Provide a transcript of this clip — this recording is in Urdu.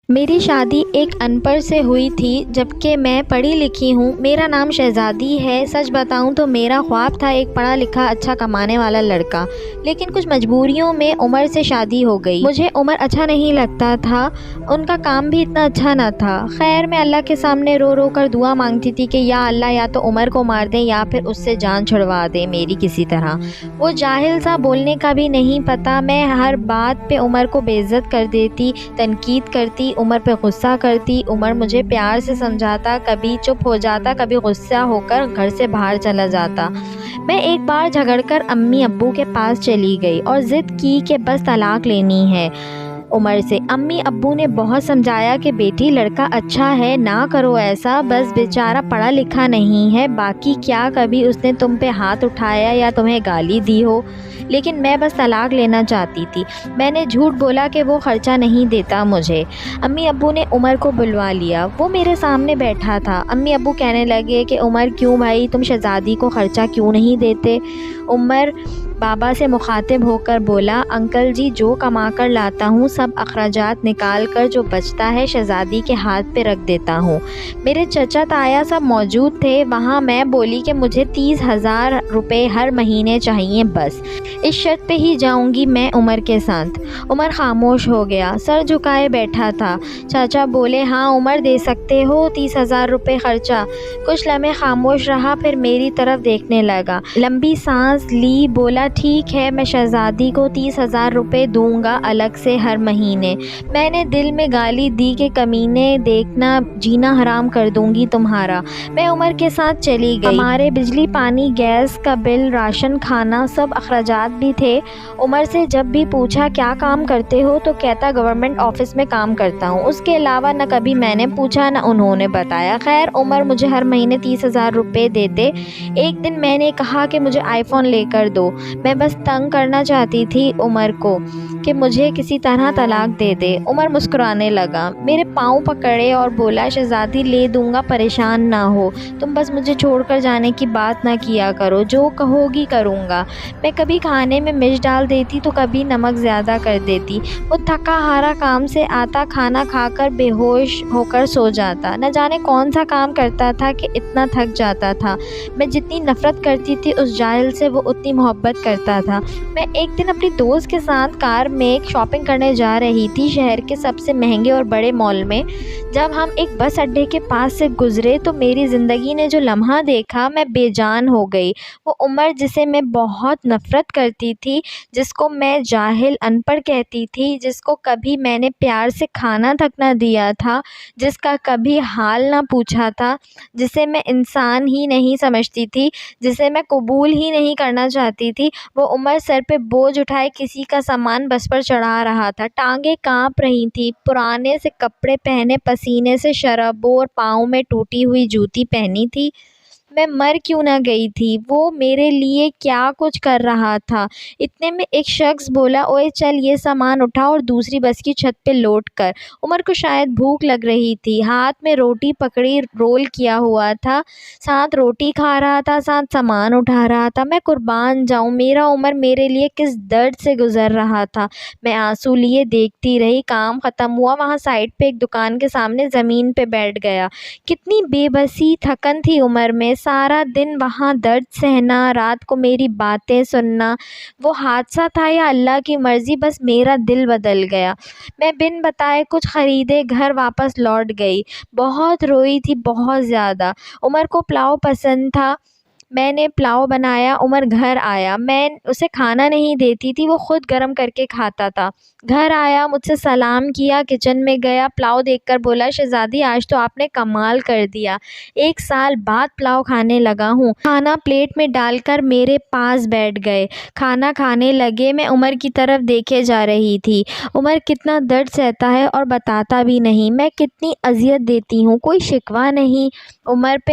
میری شادی ایک ان پڑھ سے ہوئی تھی جبکہ میں پڑھی لکھی ہوں۔ میرا نام شہزادی ہے۔ سچ بتاؤں تو میرا خواب تھا ایک پڑھا لکھا اچھا کمانے والا لڑکا، لیکن کچھ مجبوریوں میں عمر سے شادی ہو گئی۔ مجھے عمر اچھا نہیں لگتا تھا، ان کا کام بھی اتنا اچھا نہ تھا۔ خیر میں اللہ کے سامنے رو رو کر دعا مانگتی تھی کہ یا اللہ یا تو عمر کو مار دیں یا پھر اس سے جان چھڑوا دیں میری کسی طرح۔ وہ جاہل سا، بولنے کا بھی نہیں پتا۔ میں ہر بات پہ عمر کو بے عزت کر دیتی، تنقید کرتی، عمر پہ غصہ کرتی۔ عمر مجھے پیار سے سمجھاتا، کبھی چپ ہو جاتا، کبھی غصہ ہو کر گھر سے باہر چلا جاتا۔ میں ایک بار جھگڑ کر امی ابو کے پاس چلی گئی اور ضد کی کہ بس طلاق لینی ہے عمر سے۔ امی ابو نے بہت سمجھایا کہ بیٹی لڑکا اچھا ہے، نہ کرو ایسا، بس بیچارہ پڑھا لکھا نہیں ہے، باقی کیا کبھی اس نے تم پہ ہاتھ اٹھایا یا تمہیں گالی دی ہو؟ لیکن میں بس طلاق لینا چاہتی تھی۔ میں نے جھوٹ بولا کہ وہ خرچہ نہیں دیتا مجھے۔ امی ابو نے عمر کو بلوا لیا، وہ میرے سامنے بیٹھا تھا۔ امی ابو کہنے لگے کہ عمر کیوں بھائی، تم شہزادی کو خرچہ کیوں نہیں دیتے؟ عمر بابا سے مخاطب ہو کر بولا، انکل جی جو کما کر لاتا ہوں سب اخراجات نکال کر جو بچتا ہے شہزادی کے ہاتھ پہ رکھ دیتا ہوں۔ میرے چچا تایا سب موجود تھے وہاں۔ میں بولی کہ مجھے 30,000 روپے ہر مہینے چاہیے، بس اس شرط پہ ہی جاؤں گی میں عمر کے ساتھ۔ عمر خاموش ہو گیا، سر جھکائے بیٹھا تھا۔ چاچا بولے، ہاں عمر دے سکتے ہو 30,000 روپے خرچہ۔ کچھ لمحے خاموش رہا، پھر میری طرف دیکھنے لگا، لمبی سانس لی، بولا ٹھیک ہے میں شہزادی کو 30,000 روپے دوں گا الگ سے ہر مہینے۔ میں نے دل میں گالی دی کہ کمینے، دیکھنا جینا حرام کر دوں گی تمہارا۔ میں عمر کے ساتھ چلی گئی۔ ہمارے بجلی پانی گیس کا بل، راشن، کھانا، سب اخراجات بھی تھے۔ عمر سے جب بھی پوچھا کیا کام کرتے ہو تو کہتا گورنمنٹ آفس میں کام کرتا ہوں۔ اس کے علاوہ نہ کبھی میں نے پوچھا نہ انہوں نے بتایا۔ خیر عمر مجھے ہر مہینے 30,000 روپے دیتے۔ ایک دن میں نے کہا کہ مجھے آئی فون لے کر دو۔ میں بس تنگ کرنا چاہتی تھی عمر کو کہ مجھے کسی طرح طلاق دے دے۔ عمر مسکرانے لگا، میرے پاؤں پکڑے اور بولا، شہزادی لے دوں گا، پریشان نہ ہو، تم بس مجھے چھوڑ کر جانے کی بات نہ کیا کرو، جو کہو گی کروں گا۔ میں کبھی کھانے میں مرچ ڈال دیتی تو کبھی نمک زیادہ کر دیتی۔ وہ تھکا ہارا کام سے آتا، کھانا کھا کر بے ہوش ہو کر سو جاتا۔ نہ جانے کون سا کام کرتا تھا کہ اتنا تھک جاتا تھا۔ میں جتنی نفرت کرتی تھی اس جاہل سے وہ اتنی محبت کرتا تھا۔ میں ایک دن اپنی دوست کے ساتھ کار میں شاپنگ کرنے جا رہی تھی شہر کے سب سے مہنگے اور بڑے مال میں۔ جب ہم ایک بس اڈے کے پاس سے گزرے تو میری زندگی نے جو لمحہ دیکھا میں بے جان ہو گئی۔ وہ عمر جسے میں بہت نفرت کرتی تھی، جس کو میں جاہل ان پڑھ کہتی تھی، جس کو کبھی میں نے پیار سے کھانا تک نہ دیا تھا، جس کا کبھی حال نہ پوچھا تھا، جسے میں انسان ہی نہیں سمجھتی تھی، جسے میں قبول ہی نہیں کرنا چاہتی تھی، وہ عمر سر پہ بوجھ اٹھائے کسی کا سامان بس پر چڑھا رہا تھا۔ ٹانگیں کانپ رہی تھیں، پرانے سے کپڑے پہنے، پسینے سے شرابور، پاؤں میں ٹوٹی ہوئی جوتی پہنی تھی۔ میں مر کیوں نہ گئی تھی؟ وہ میرے لیے کیا کچھ کر رہا تھا؟ اتنے میں ایک شخص بولا، اوئے چل یہ سامان اٹھا اور دوسری بس کی چھت پہ لوٹ کر۔ عمر کو شاید بھوک لگ رہی تھی، ہاتھ میں روٹی پکڑی رول کیا ہوا تھا، ساتھ روٹی کھا رہا تھا، ساتھ سامان اٹھا رہا تھا۔ میں قربان جاؤں، میرا عمر میرے لیے کس درد سے گزر رہا تھا۔ میں آنسو لیے دیکھتی رہی۔ کام ختم ہوا، وہاں سائڈ پہ ایک دکان کے سامنے زمین پہ بیٹھ گیا۔ کتنی بے بسی، تھکن تھی عمر میں، سارا دن وہاں درد سہنا، رات کو میری باتیں سننا۔ وہ حادثہ تھا یا اللہ کی مرضی، بس میرا دل بدل گیا۔ میں بن بتائے کچھ خریدے گھر واپس لوٹ گئی۔ بہت روئی تھی، بہت زیادہ۔ عمر کو پلاؤ پسند تھا، میں نے پلاؤ بنایا۔ عمر گھر آیا، میں اسے کھانا نہیں دیتی تھی، وہ خود گرم کر کے کھاتا تھا۔ گھر آیا، مجھ سے سلام کیا، کچن میں گیا، پلاؤ دیکھ کر بولا، شہزادی آج تو آپ نے کمال کر دیا، 1 سال بعد پلاؤ کھانے لگا ہوں۔ کھانا پلیٹ میں ڈال کر میرے پاس بیٹھ گئے، کھانا کھانے لگے۔ میں عمر کی طرف دیکھے جا رہی تھی۔ عمر کتنا درد سہتا ہے اور بتاتا بھی نہیں، میں کتنی اذیت دیتی ہوں، کوئی شکوہ نہیں۔ عمر پہ